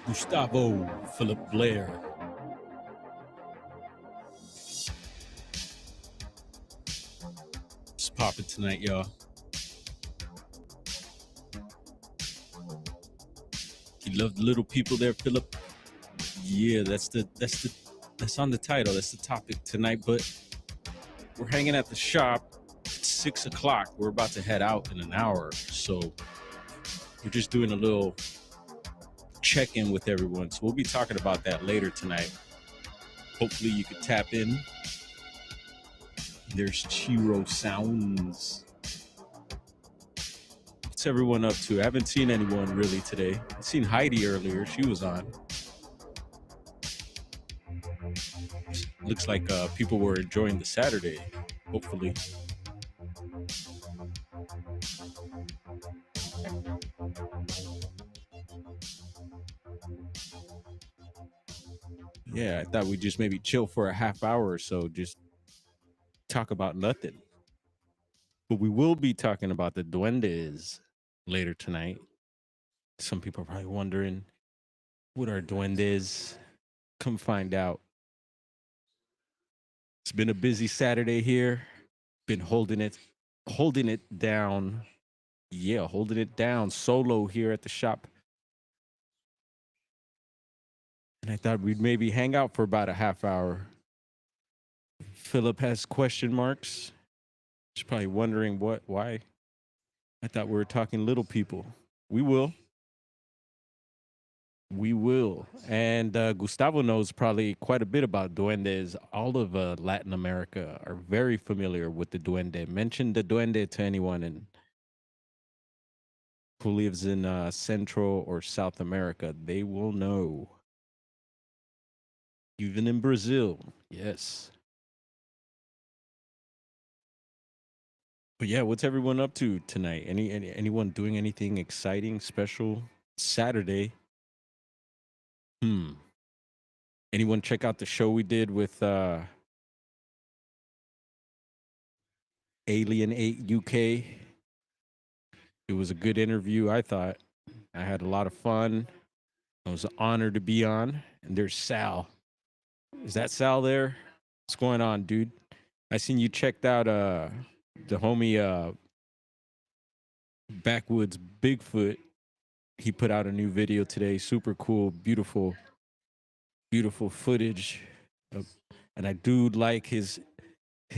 Gustavo Philip Blair. It's popping tonight, y'all. You love the little people there, Philip? Yeah, that's on the title. That's the topic tonight. But we're hanging at the shop. It's 6 o'clock. We're about to head out in an hour. So we're just doing a little check-in with everyone. So we'll be talking about that later tonight. Hopefully you can tap in. There's Chiro Sounds. What's everyone up to? I haven't seen anyone really today. I seen Heidi earlier. She was on. Looks like people were enjoying the Saturday, hopefully. Yeah, I thought we'd just maybe chill for a half hour or so, just talk about nothing. But we will be talking about the Duendes later tonight. Some people are probably wondering, what are Duendes? Come find out. It's been a busy Saturday here. Been holding it down. Yeah, holding it down solo here at the shop. And I thought we'd maybe hang out for about a half hour. Philip has question marks. He's probably wondering why. I thought we were talking little people. We will. We will. And Gustavo knows probably quite a bit about duendes. All of Latin America are very familiar with the duende. Mention the duende to anyone who lives in Central or South America. They will know. Even in Brazil. Yes. But yeah, what's everyone up to tonight? Anyone doing anything exciting, special? Saturday. Anyone check out the show we did with Alien 8 UK? It was a good interview, I thought. I had a lot of fun. It was an honor to be on. And there's Sal. Is that Sal there? What's going on, dude? I seen you checked out the homie Backwoods Bigfoot. He put out a new video today. Super cool, beautiful footage. And I do like his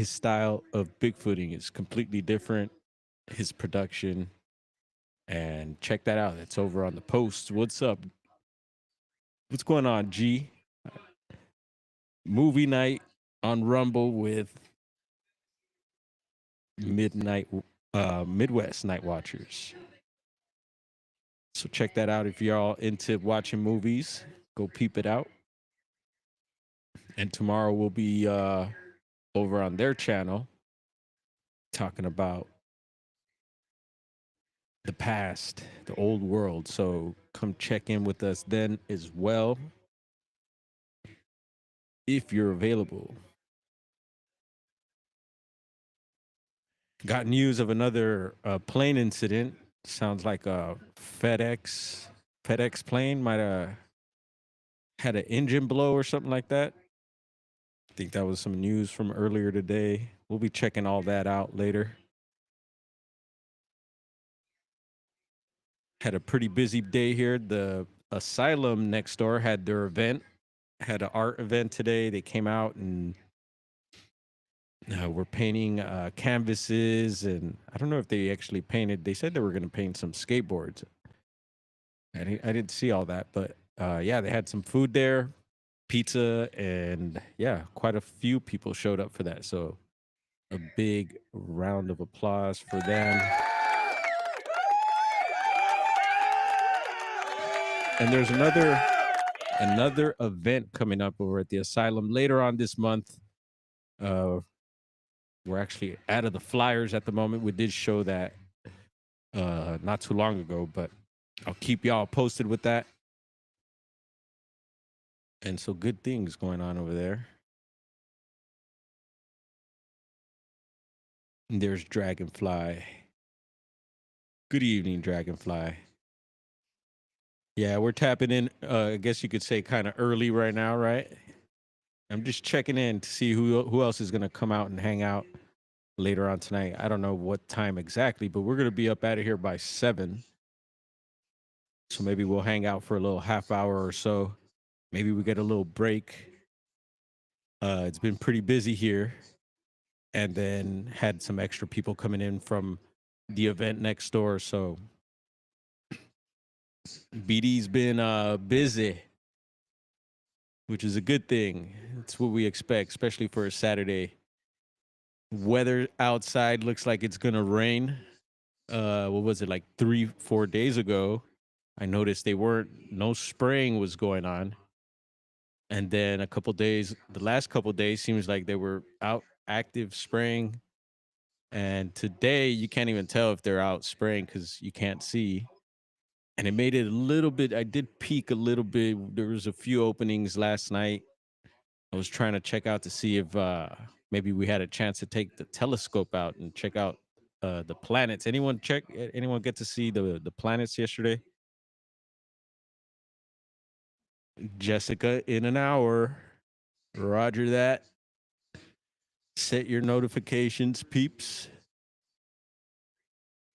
style of Bigfooting. Is completely different. His production. And check that out. It's over on the post. What's up? What's going on, G? Movie night on Rumble with Midwest Night Watchers. So check that out if y'all into watching movies. Go peep it out. And tomorrow we'll be over on their channel talking about the past, the old world. So come check in with us then as well if you're available. Got news of another plane incident. Sounds like a FedEx plane might have had an engine blow or something like that. I think that was some news from earlier today. We'll be checking all that out later. Had a pretty busy day here. The Asylum next door had their event, had an art event today. They came out and were painting canvases, and I don't know if they actually painted. They said they were going to paint some skateboards. I didn't see all that, but yeah, they had some food there, pizza, and yeah, quite a few people showed up for that. So a big round of applause for them. And there's another event coming up over at the Asylum later on this month. We're actually out of the flyers at the moment. We did show that not too long ago, but I'll keep y'all posted with that. And so good things going on over there. And there's Dragonfly. Good evening, Dragonfly. Yeah, we're tapping in. I guess you could say kind of early right now, right? I'm just checking in to see who else is gonna come out and hang out later on tonight. I don't know what time exactly, but we're gonna be up out of here by 7. So maybe we'll hang out for a little half hour or so. Maybe we get a little break. It's been pretty busy here, and then had some extra people coming in from the event next door. So BD's been busy, which is a good thing. It's what we expect, especially for a Saturday. Weather outside looks like it's gonna rain. What was it, like 3-4 days ago? I noticed no spraying was going on, and then the last couple days seems like they were out active spraying. And today you can't even tell if they're out spraying because you can't see. And it made it a little bit. I did peek a little bit. There was a few openings last night. I was trying to check out to see if maybe we had a chance to take the telescope out and check out the planets. Anyone get to see the planets yesterday? Jessica, in an hour. Roger that. Set your notifications, peeps.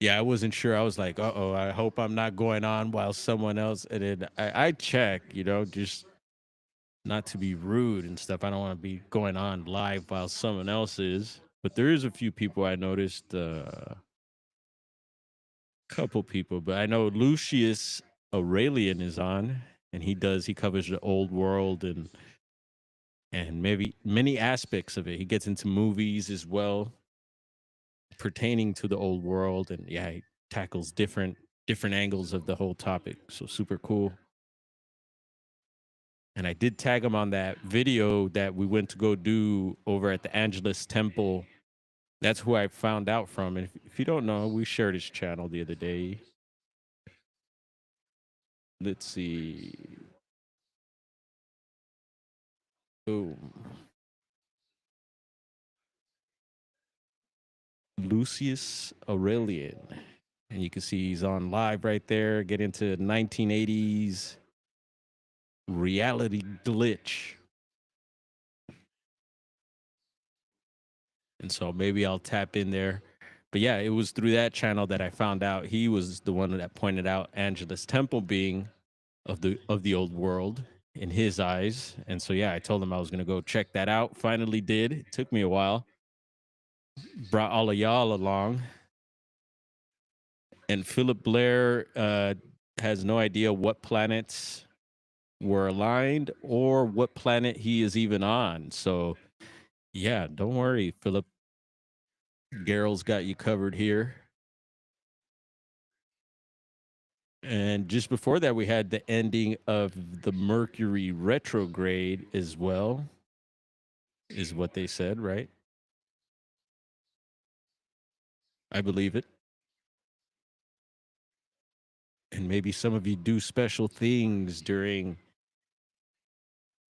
Yeah, I wasn't sure. I was like, oh, I hope I'm not going on while someone else. And then I check, just not to be rude and stuff. I don't want to be going on live while someone else is. But there is a few people I noticed, couple people. But I know Lucius Aurelian is on, and he covers the old world and maybe many aspects of it. He gets into movies as well pertaining to the old world, and yeah, he tackles different angles of the whole topic. So super cool. And I did tag him on that video that we went to go do over at the Angelus Temple. That's who I found out from. And if you don't know, we shared his channel the other day. Let's see. Boom. Lucius Aurelian. And you can see he's on live right there. Get into 1980s reality glitch. And so maybe I'll tap in there. But yeah, it was through that channel that I found out he was the one that pointed out Angelus Temple being of the old world in his eyes. And so yeah, I told him I was gonna go check that out. Finally did. It took me a while. Brought all of y'all along. And Philip Blair has no idea what planets were aligned or what planet he is even on. So yeah, don't worry, Philip. Garrel's got you covered here. And just before that, we had the ending of the Mercury retrograde as well, is what they said, right? I believe it. And maybe some of you do special things during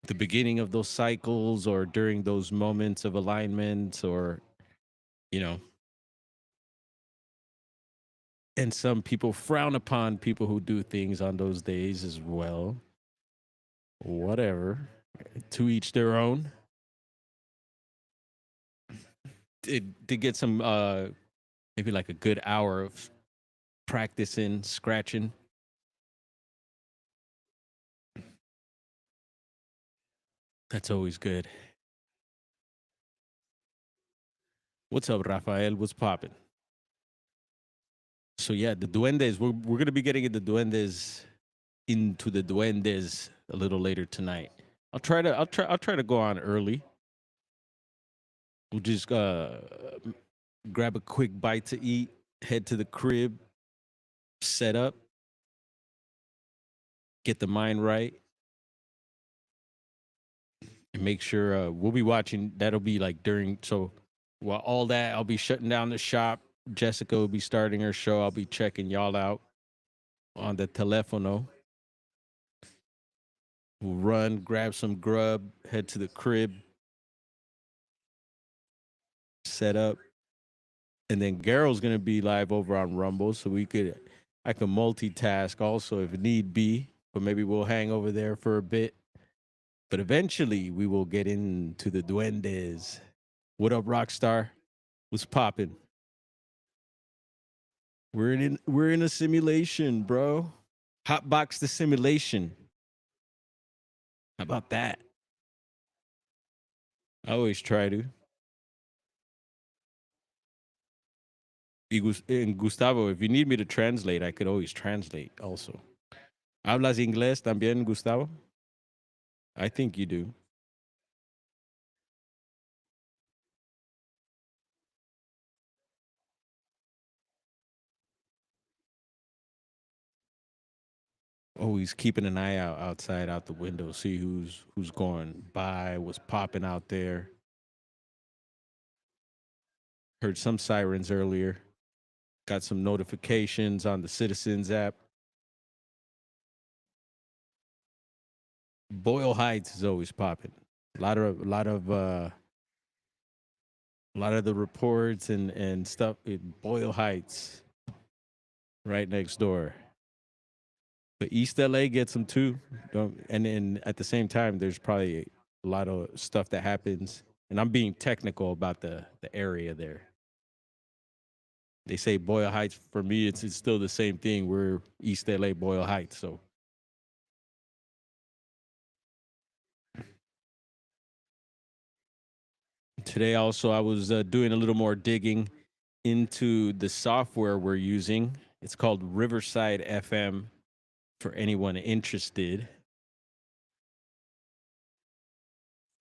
the beginning of those cycles or during those moments of alignment, or, you know, and some people frown upon people who do things on those days as well. Whatever. To each their own. To get some maybe like a good hour of practicing scratching. That's always good. What's up, Rafael? What's popping? So yeah, the Duendes. We're gonna be getting into the Duendes a little later tonight. I'll try to go on early. We'll just grab a quick bite to eat, head to the crib, set up, get the mind right, and make sure we'll be watching. That'll be like during. So while all that, I'll be shutting down the shop. Jessica will be starting her show. I'll be checking y'all out on the telefono. We'll run, grab some grub, head to the crib, set up, and then Garrel's gonna be live over on Rumble, so I can multitask also if need be. but maybe we'll hang over there for a bit. But eventually, we will get into the Duendes. What up, Rockstar? What's popping? We're in a simulation, bro. Hotbox the simulation. How about that? I always try to. And Gustavo, if you need me to translate, I could always translate also. ¿Hablas inglés también, Gustavo? I think you do. Always keeping an eye out outside, out the window, see who's going by, what's popping out there. Heard some sirens earlier. Got some notifications on the Citizens app. Boyle Heights is always popping. A lot of the reports and stuff in Boyle Heights, right next door. But East LA gets them too. And then at the same time, there's probably a lot of stuff that happens. And I'm being technical about the area there. They say Boyle Heights. For me, it's still the same thing. We're East LA, Boyle Heights. So today also I was doing a little more digging into the software we're using. It's called Riverside FM for anyone interested.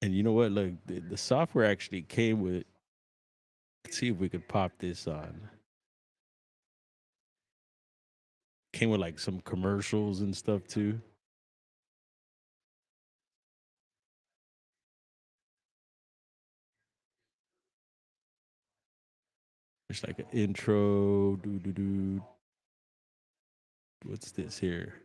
And you know what? Look, the software actually came with. Let's see if we could pop this on. Came with like some commercials and stuff too. There's like an intro. What's this here?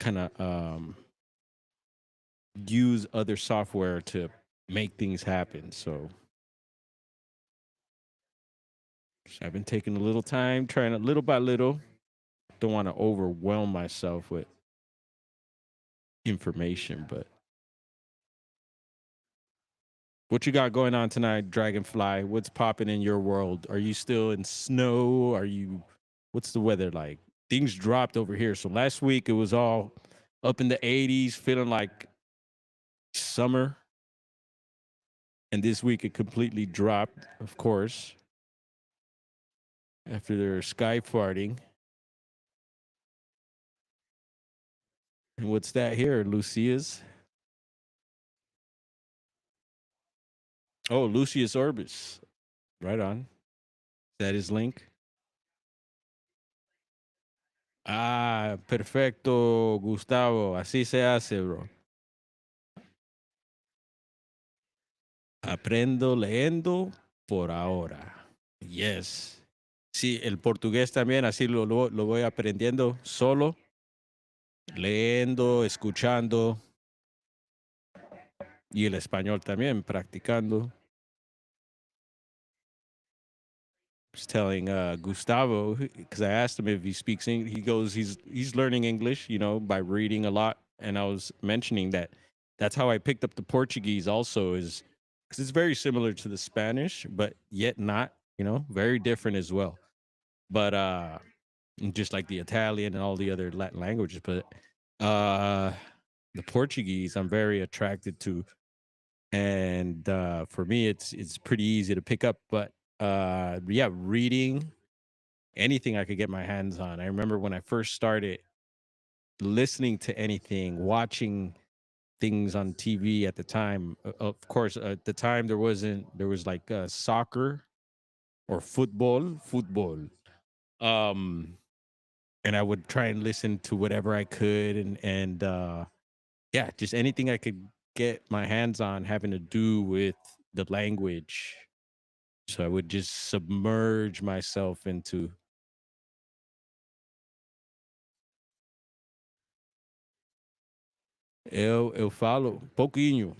Kind of use other software to make things happen. So I've been taking a little time, trying a little by little. Don't want to overwhelm myself with information, but what you got going on tonight, Dragonfly? What's popping in your world? Are you still in snow? What's the weather like? Things dropped over here. So last week it was all up in the 80s, feeling like summer. And this week it completely dropped, of course, after their sky farting. And what's that here? Lucia's? Oh, Lucius Orbis. Right on. Is that his link? Ah, perfecto, Gustavo. Así se hace, bro. Aprendo leyendo por ahora. Yes. Sí, el portugués también, así lo voy aprendiendo solo, leyendo, escuchando, y el español también, practicando. I was telling Gustavo, because I asked him if he speaks English. He goes, he's learning English, by reading a lot. And I was mentioning that that's how I picked up the Portuguese also, is because it's very similar to the Spanish, but yet not, very different as well. But just like the Italian and all the other Latin languages. But the Portuguese, I'm very attracted to and for me, it's pretty easy to pick up. But yeah, reading anything I could get my hands on. I remember when I first started listening to anything, watching things on TV at the time. Of course, at the time there was like soccer or football. Um, and I would try and listen to whatever I could, and yeah, just anything I could get my hands on having to do with the language. So I would just submerge myself into. Eu falo pouquinho,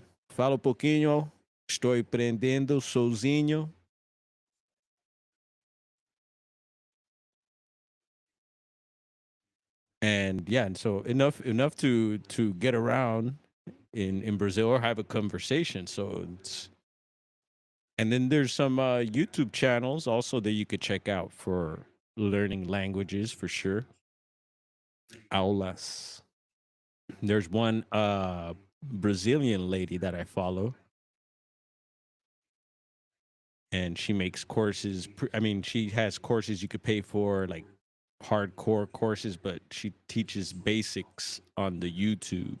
estou aprendendo sozinho. And yeah, and so enough to get around in Brazil or have a conversation. So it's, and then there's some YouTube channels also that you could check out for learning languages for sure. Aulas. There's one Brazilian lady that I follow, and she makes courses. I mean, she has courses you could pay for, like hardcore courses, but she teaches basics on the YouTube,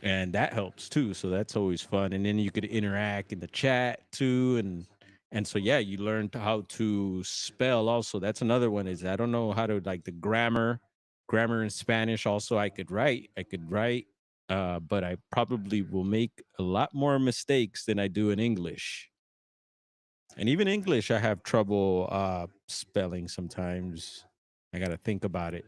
and that helps too. So that's always fun. And then you could interact in the chat too, and so yeah, you learned how to spell. Also, that's another one. Is I don't know how to like the grammar in Spanish. Also, I could write, but I probably will make a lot more mistakes than I do in English. And even English, I have trouble spelling sometimes. I got to think about it.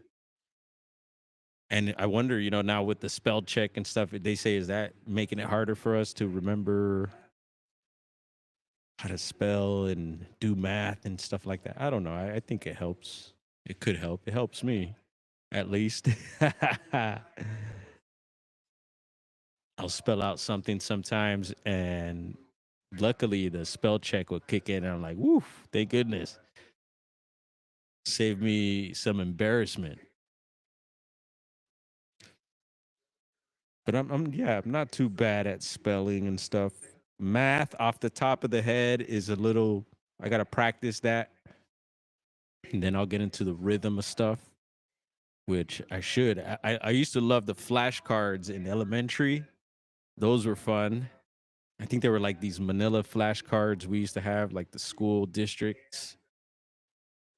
And I wonder, now with the spell check and stuff, they say, is that making it harder for us to remember how to spell and do math and stuff like that? I don't know. I think it helps. It could help. It helps me, at least. I'll spell out something sometimes, and luckily the spell check will kick in, and I'm like, woof, thank goodness. Save me some embarrassment. But yeah, I'm not too bad at spelling and stuff. Math off the top of the head is a little. I gotta practice that, and then I'll get into the rhythm of stuff, which I should. I used to love the flashcards in elementary. Those were fun. I think they were like these Manila flashcards we used to have, like the school districts,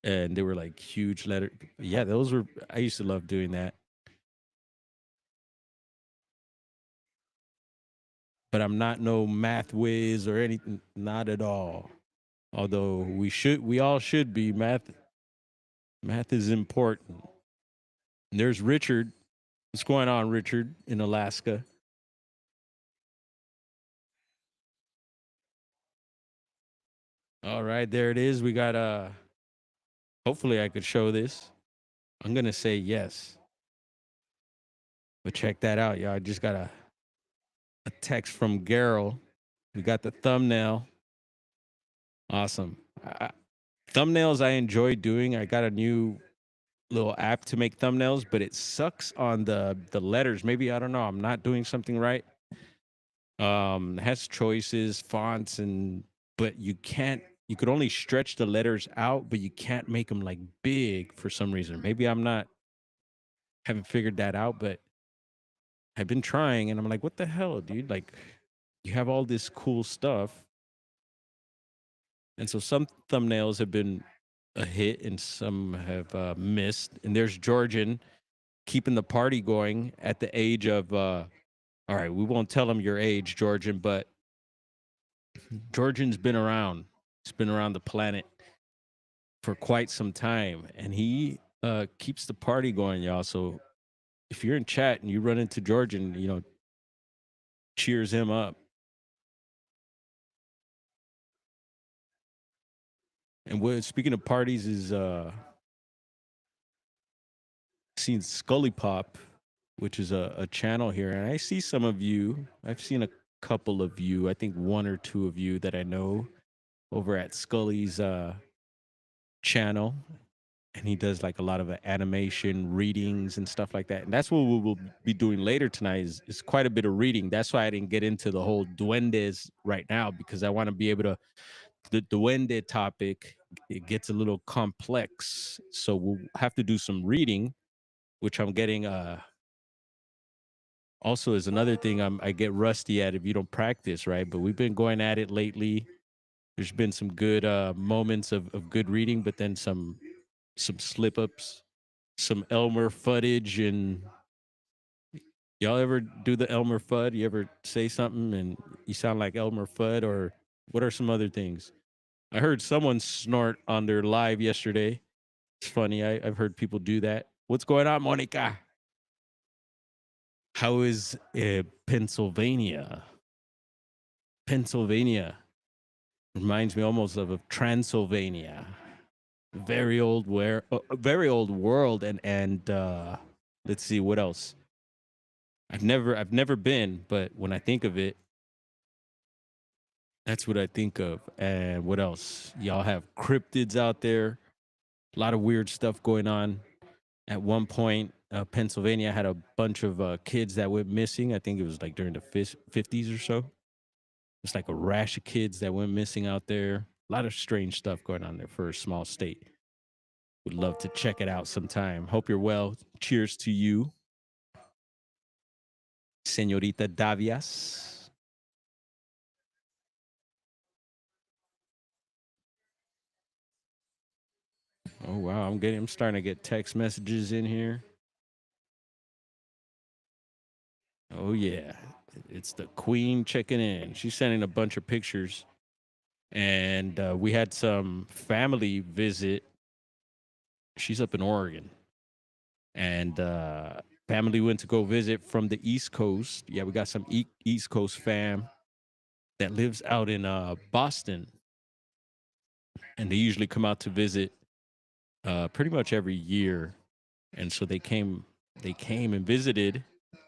and they were like huge letter. Yeah, those were. I used to love doing that. But I'm not no math whiz or anything. Not at all. Although we all should be. Math is important. And there's Richard. What's going on, Richard, in Alaska? All right, there it is. We got hopefully I could show this. I'm gonna say yes. But check that out, y'all. I just got a text from Gerald. We got the thumbnail. Awesome. Thumbnails I enjoy doing. I got a new little app to make thumbnails, but it sucks on the letters. Maybe I don't know. I'm not doing something right. It has choices, fonts, and but you can't. You could only stretch the letters out, but you can't make them like big for some reason. Maybe I'm not haven't figured that out, but I've been trying, and I'm like, what the hell, dude? Like, you have all this cool stuff, and so some thumbnails have been a hit, and some have missed. And there's Georgian keeping the party going at the age of. All right, we won't tell them your age, Georgian, but Georgian's been around. He's been around the planet for quite some time, and he keeps the party going, y'all. So if you're in chat and you run into Georgian, cheers him up. And speaking of parties, is seen Scully Pop, which is a channel here, and I see some of you. I've seen a couple of you. I think one or two of you that I know over at Scully's channel. and he does like a lot of animation readings and stuff like that. And that's what we will be doing later tonight is quite a bit of reading. That's why I didn't get into the whole duendes right now, because I want to be able to, the duende topic, it gets a little complex. So we'll have to do some reading, which I'm getting also is another thing I get rusty at if you don't practice, right? But we've been going at it lately. There's been some good moments of good reading, but then some slip ups, some Elmer footage. And y'all ever do the Elmer Fudd? You ever say something and you sound like Elmer Fudd? Or what are some other things? I heard someone snort on their live yesterday. It's funny. I've heard people do that. What's going on, Monica? How is Pennsylvania? Pennsylvania reminds me almost of Transylvania. Very old, where very old world. And let's see what else. I've never been, but when I think of it, that's what I think of. And what else? Y'all have cryptids out there. A lot of weird stuff going on. At one point, Pennsylvania had a bunch of kids that went missing. I think it was like during the 50s or so. It's like a rash of kids that went missing out there. A lot of strange stuff going on there for a small state. Would love to check it out sometime. Hope you're well. Cheers to you, Senorita Davias. Oh wow, I'm starting to get text messages in here. Oh yeah. It's the queen checking in. She's sending a bunch of pictures. And we had some family visit. She's up in Oregon. And family went to go visit from the East Coast. Yeah, we got some East Coast fam that lives out in Boston. And they usually come out to visit pretty much every year. And so they came and visited,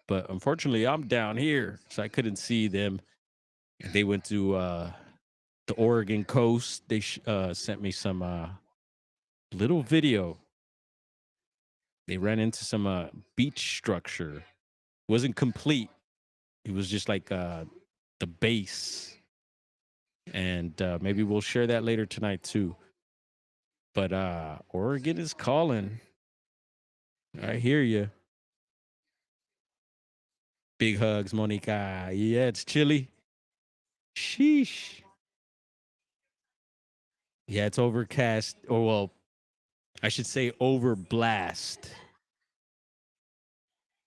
but unfortunately I'm down here, so I couldn't see them. They went to the Oregon coast. They sent me some little video. They ran into some beach structure. Wasn't complete. It was just like the base, and maybe we'll share that later tonight too. But Oregon is calling. I hear you. Big hugs, Monica. Yeah, it's chilly. Sheesh. Yeah, it's overcast, or well, I should say overblast,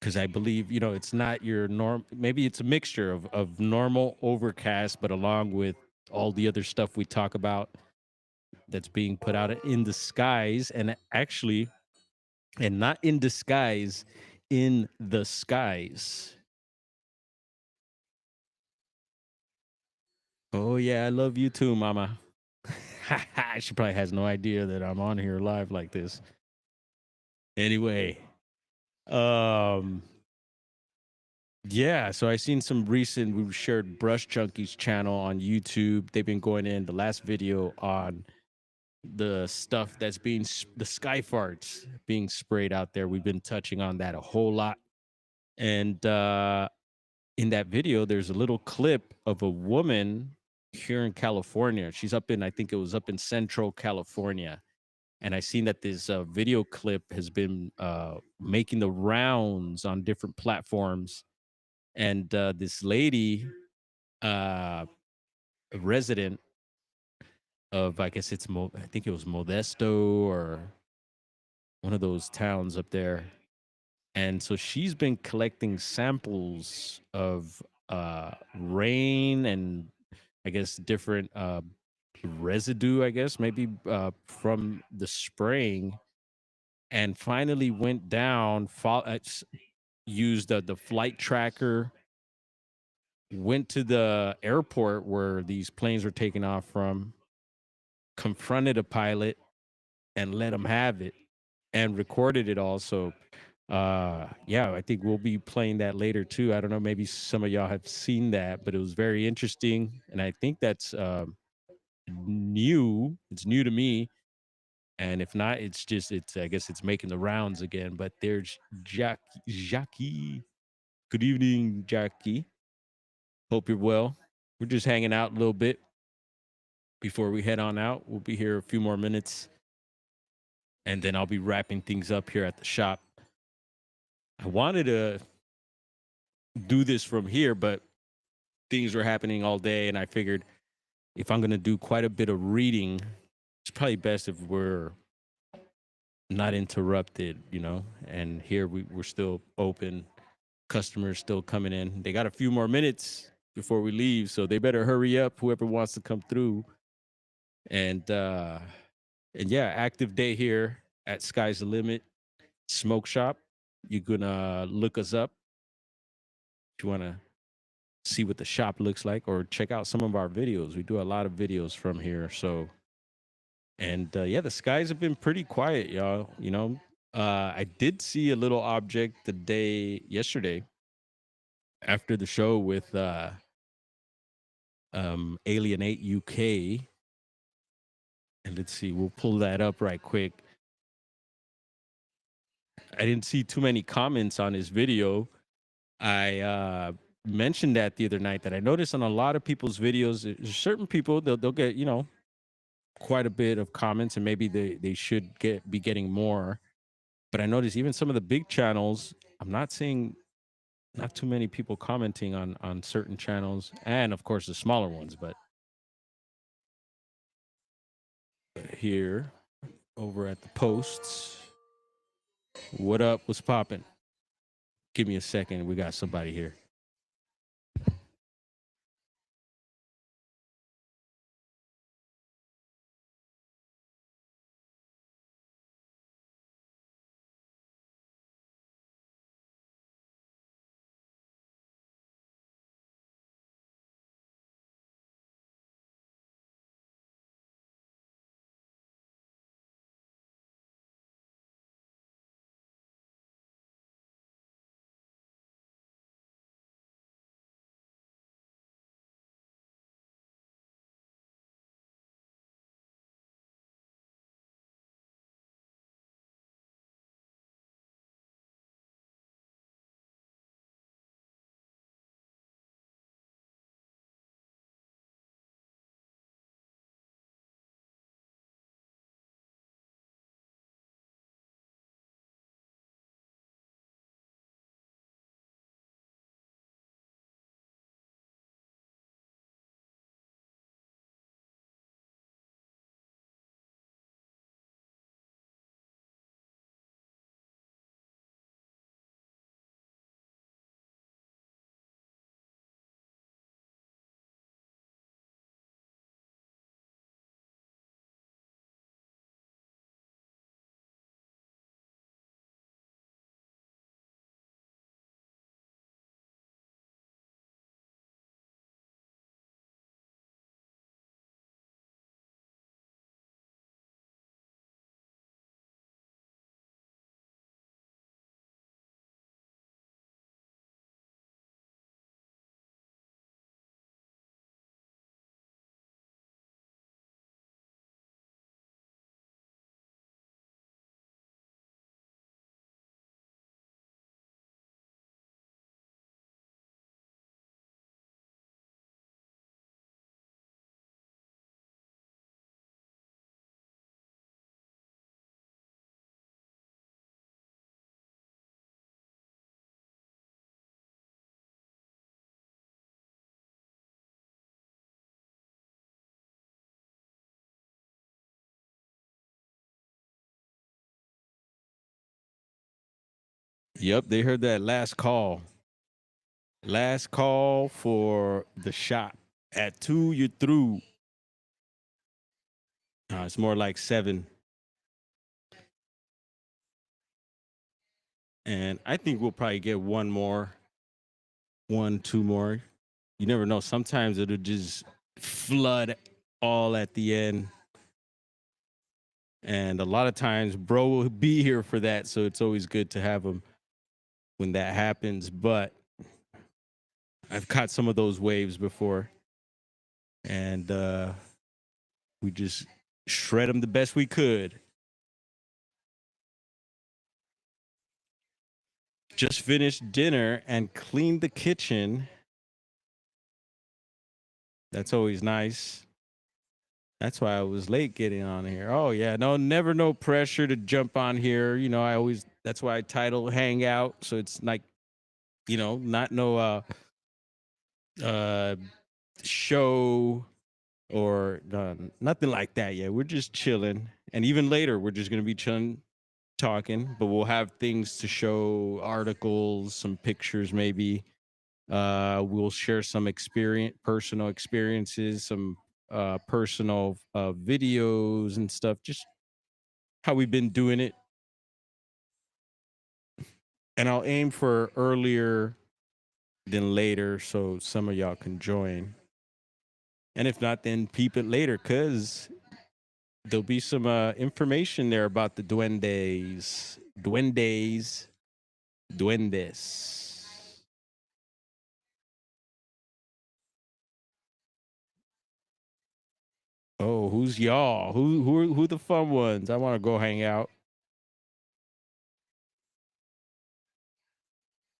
because I believe it's not your norm. Maybe it's a mixture of normal overcast, but along with all the other stuff we talk about that's being put out in the skies, and actually, and not in disguise, in the skies. Oh yeah, I love you too, Mama. She probably has no idea that I'm on here live like this. Anyway, um, yeah, so I seen some recent. We shared Brush Junkies channel on YouTube. They've been going in the last video on the stuff that's the sky farts being sprayed out there. We've been touching on that a whole lot. And in that video, there's a little clip of a woman here in California. She's up in, I think it was up in Central California. And I seen that this video clip has been making the rounds on different platforms. And this lady, a resident of, I guess I think it was Modesto or one of those towns up there. And so she's been collecting samples of rain and I guess different residue, I guess, maybe from the spraying, and finally went down, used the flight tracker, went to the airport where these planes were taking off from, confronted a pilot, and let him have it, and recorded it all. So, yeah, I think we'll be playing that later too. I don't know, maybe some of y'all have seen that, but it was very interesting, and I think that's new. It's new to me. And if not, it's I guess it's making the rounds again. But there's Jackie. Good evening, Jackie. Hope you're well. We're just hanging out a little bit before we head on out. We'll be here a few more minutes, and then I'll be wrapping things up here at the shop. I wanted to do this from here, but things were happening all day, and I figured if I'm going to do quite a bit of reading, it's probably best if we're not interrupted, And here we're still open. Customers still coming in. They got a few more minutes before we leave, so they better hurry up. Whoever wants to come through, and yeah, active day here at Sky's the Limit Smoke Shop. You can look us up if you want to see what the shop looks like, or check out some of our videos. We do a lot of videos from here, so. And yeah, the skies have been pretty quiet, y'all. I did see a little object yesterday after the show with Alienate UK. And let's see, we'll pull that up right quick. I didn't see too many comments on his video. I mentioned that the other night that I noticed on a lot of people's videos, certain people they'll get quite a bit of comments, and maybe they should be getting more. But I noticed even some of the big channels, I'm not seeing not too many people commenting on certain channels, and of course the smaller ones. But here, over at the posts, what up? What's popping? Give me a second. We got somebody here. Yep, they heard that last call. Last call for the shot. At 2, you're through. It's more like 7. And I think we'll probably get one more, 1, 2 more. You never know. Sometimes it'll just flood all at the end. And a lot of times, bro will be here for that. So it's always good to have him when that happens. But I've caught some of those waves before. And we just shred them the best we could. Just finished dinner and cleaned the kitchen. That's always nice. That's why I was late getting on here. Oh yeah, never no pressure to jump on here. I always that's why I title Hangout, so it's like, not no uh show or nothing like that. Yeah, we're just chilling. And even later, we're just gonna be chilling, talking, but we'll have things to show, articles, some pictures maybe. We'll share some personal experiences, some personal videos and stuff, just how we've been doing it. And I'll aim for earlier than later so some of y'all can join. And if not, then peep it later, because there'll be some information there about the duendes. Duendes. Oh, who's y'all? Who the fun ones? I want to go hang out.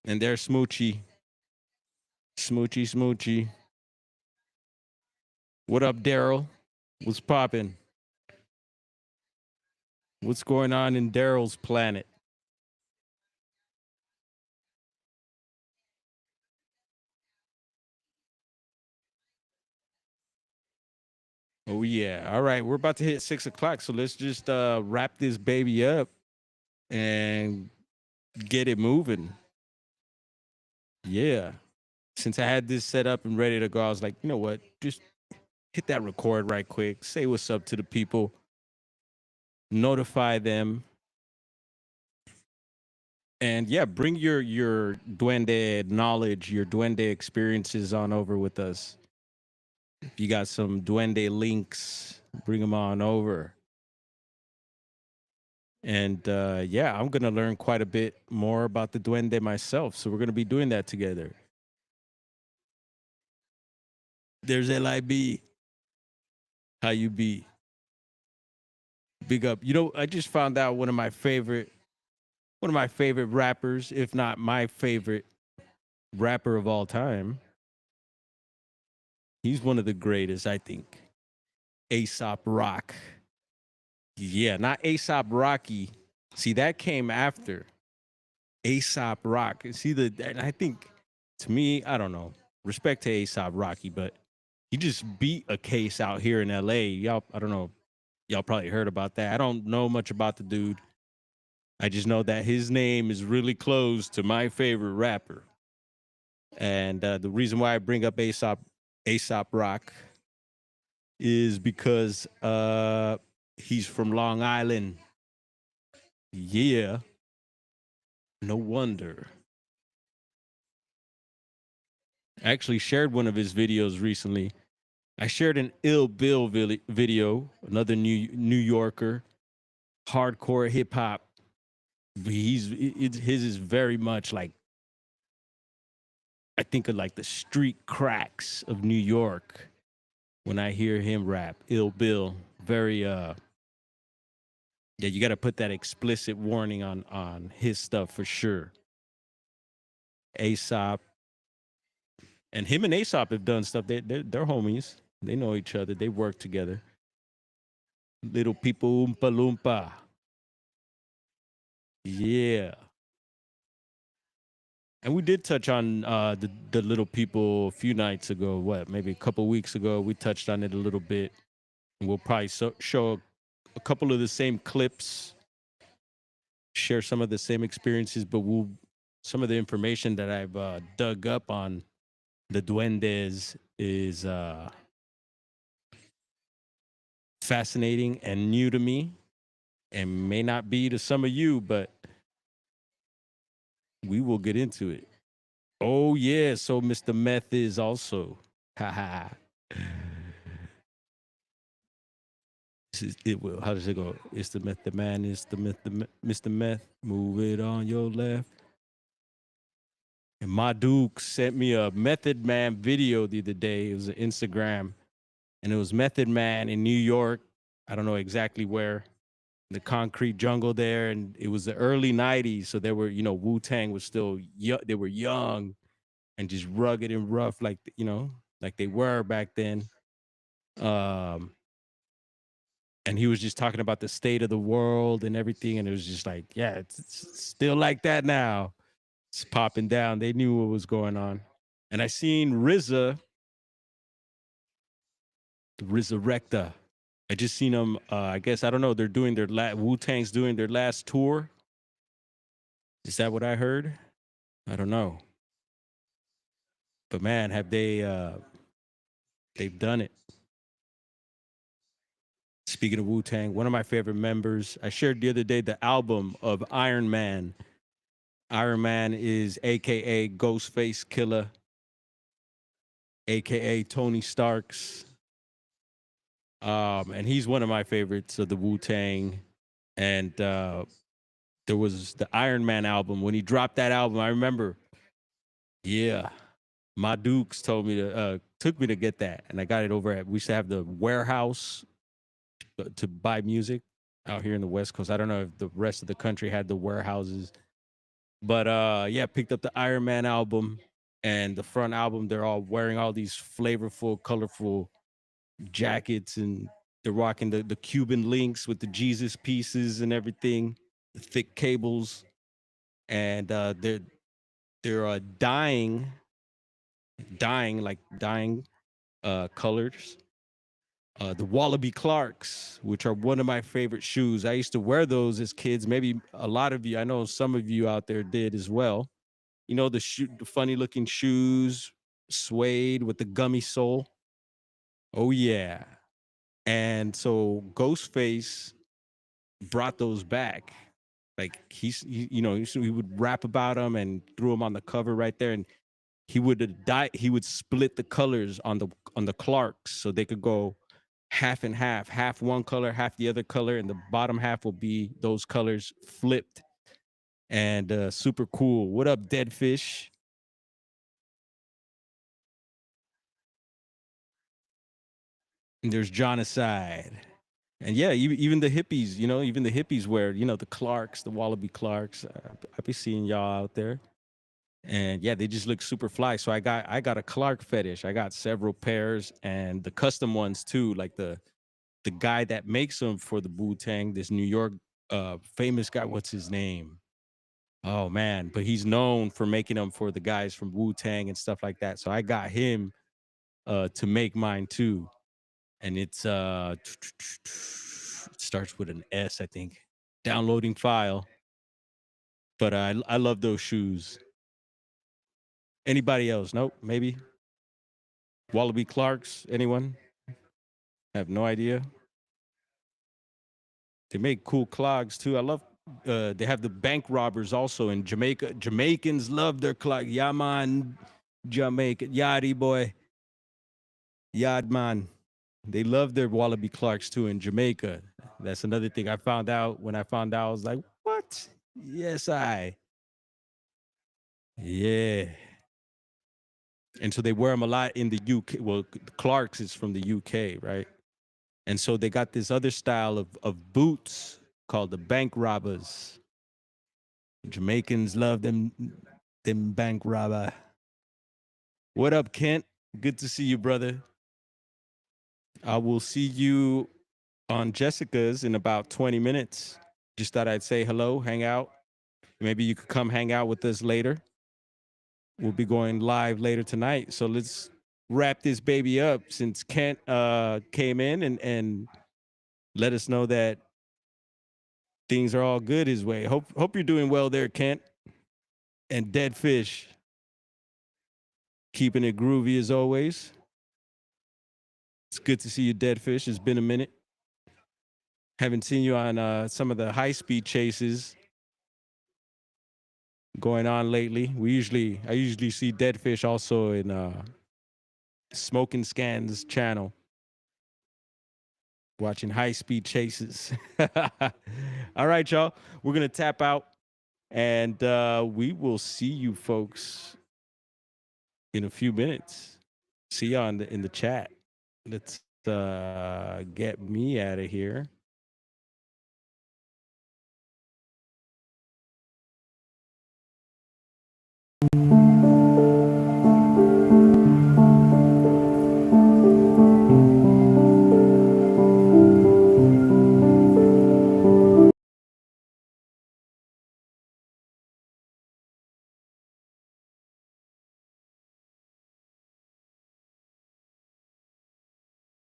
And there's Smoochie. Smoochy. What up, Daryl? What's popping? What's going on in Daryl's planet? Oh yeah. All right, we're about to hit 6 o'clock, so let's just wrap this baby up and get it moving. Yeah. Since I had this set up and ready to go, I was like, you know what? Just hit that record right quick. Say what's up to the people. Notify them. And yeah, bring your duende knowledge, your duende experiences on over with us. If you got some duende links, bring them on over. And yeah, I'm gonna learn quite a bit more about the duende myself. So we're gonna be doing that together. There's LIB. How you be? Big up. I just found out one of my favorite rappers, if not my favorite rapper of all time. He's one of the greatest, I think. Aesop Rock. Yeah, not Aesop Rocky. See, that came after Aesop Rock. And I think, to me, I don't know. Respect to Aesop Rocky, but he just beat a case out here in LA. Y'all, I don't know. Y'all probably heard about that. I don't know much about the dude. I just know that his name is really close to my favorite rapper. And the reason why I bring up Aesop Rock is because he's from Long Island. Yeah, no wonder. I actually shared one of his videos recently. I shared an Ill Bill video, another New Yorker, hardcore hip hop. His is very much like, I think of like the street cracks of New York when I hear him rap. Ill Bill, very yeah, you got to put that explicit warning on his stuff for sure. Aesop and him and Aesop have done stuff. They're homies. They know each other. They work together. Little people oompa loompa. Yeah. And we did touch on the little people a few nights ago. What, maybe a couple weeks ago? We touched on it a little bit. And we'll probably show a couple of the same clips, share some of the same experiences, but some of the information that I've dug up on the duendes is fascinating and new to me, and may not be to some of you, but we will get into it. Oh yeah, so Mr. Meth is also. Haha. It will. How does it go? It's the meth, the man is the myth, Mr. Meth. Move it on your left. And my Duke sent me a Method Man video the other day. It was an Instagram, and it was Method Man in New York. I don't know exactly where, the concrete jungle there, and it was the early '90s, so there were, Wu Tang was still they were young and just rugged and rough, like like they were back then. Um, and he was just talking about the state of the world and everything, and it was just like, yeah, it's still like that now. It's popping down. They knew what was going on, and I seen RZA, the Resurrector. I just seen them. I guess I don't know. They're doing their Wu Tang's doing their last tour. Is that what I heard? I don't know, but man, have they? They've done it. Speaking of Wu Tang, one of my favorite members, I shared the other day the album of Iron Man. Iron Man is AKA Ghostface Killer, AKA Tony Stark's. And he's one of my favorites of the Wu Tang. And there was the Iron Man album. When he dropped that album, I remember, yeah, my Dukes took me to get that. And I got it over at, we used to have the warehouse to buy music out here in the West Coast. I don't know if the rest of the country had the warehouses, but yeah, picked up the Iron Man album, and the front album, they're all wearing all these flavorful, colorful jackets, and they're rocking the Cuban links with the Jesus pieces and everything, the thick cables, and they're dyeing colors. The Wallaby Clarks, which are one of my favorite shoes. I used to wear those as kids. Maybe a lot of you, I know some of you out there did as well. The funny looking shoes, suede with the gummy sole. Oh yeah. And so Ghostface brought those back. Like he would rap about them and threw them on the cover right there, and he would split the colors on the Clarks so they could go half and half one color, half the other color, and the bottom half will be those colors flipped, and super cool. What up, Dead Fish? And there's Genocide. And yeah, even the hippies, even the hippies wear, the Clarks, the Wallaby Clarks. I be seeing y'all out there. And yeah, they just look super fly. So I got a Clark fetish. I got several pairs and the custom ones too, like the guy that makes them for the Wu Tang, this New York famous guy. What's his name? Oh man, but he's known for making them for the guys from Wu Tang and stuff like that. So I got him to make mine too, and it's it starts with an S, I think. Downloading file, but I love those shoes. Anybody else? Nope. Maybe Wallaby Clarks. Anyone? I have no idea. They make cool clogs too. I love. They have the bank robbers also in Jamaica. Jamaicans love their clog. Yeah, man. Jamaica. Yadi boy. Yad man. They love their Wallaby Clarks too in Jamaica. That's another thing I found out. When I found out, I was like, what? Yes, I. Yeah. And so they wear them a lot in the UK. Well, Clarks is from the UK, right? And so they got this other style of boots called the bank robbers. Jamaicans love them bank robber. What up, Kent? Good to see you, brother. I will see you on Jessica's in about 20 minutes. Just thought I'd say hello, hang out. Maybe you could come hang out with us later. We'll be going live later tonight. So let's wrap this baby up since Kent came in and let us know that things are all good his way. Hope you're doing well there, Kent. And Dead Fish, keeping it groovy as always. It's good to see you, Dead Fish. It's been a minute. Haven't seen you on some of the high speed chases going on lately. I usually see Dead Fish also in Smoking Scans channel, watching high speed chases. All right, y'all. We're gonna tap out, and we will see you folks in a few minutes. See y'all in the chat. Let's get me out of here.